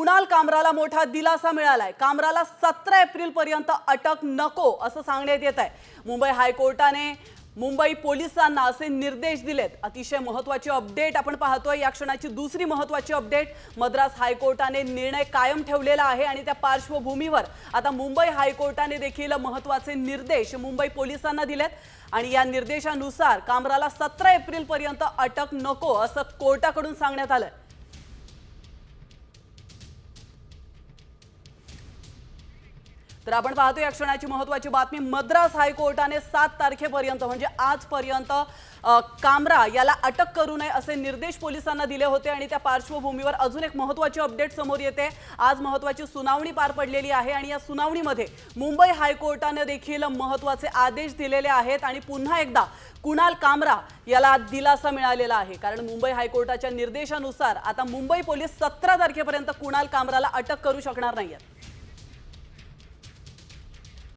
कुणाल कामराला मोठा दिलासा मिळालाय। कामराला 17 एप्रिल पर्यंत अटक नको असं सांगण्यात येत आहे। मुंबई हायकोर्टाने मुंबई पोलिसांना असे निर्देश दिलेत। अतिशय महत्त्वाची अपडेट आपण पाहतोय। या क्षणाची दुसरी महत्त्वाची अपडेट, मद्रास हायकोर्टाने निर्णय कायम ठेवलेला आहे आणि त्या पार्श्वभूमीवर आता मुंबई हायकोर्टाने देखील महत्त्वाचे निर्देश मुंबई पोलिसांना दिलेत आणि या निर्देशानुसार कामराला 17 एप्रिल पर्यंत अटक नको असं कोर्टाकडून सांगण्यात आलंय। तर आपण पाहतो या क्षणाची महत्त्वाची बातमी, मद्रास हायकोर्टाने 7 तारखेपर्यंत म्हणजे आजपर्यंत कामरा याला अटक करू नये असे निर्देश पोलिसांना दिले होते आणि त्या पार्श्वभूमीवर अजून एक महत्त्वाची अपडेट समोर येते। आज महत्त्वाची सुनावणी पार पडलेली आहे आणि या सुनावणीमध्ये मुंबई हायकोर्टाने देखील महत्त्वाचे आदेश दिलेले आहेत आणि पुन्हा एकदा कुणाल कामरा याला दिलासा मिळालेला आहे। कारण मुंबई हायकोर्टाच्या निर्देशानुसार आता मुंबई पोलीस 17 तारखेपर्यंत कुणाल कामराला अटक करू शकणार नाहीत।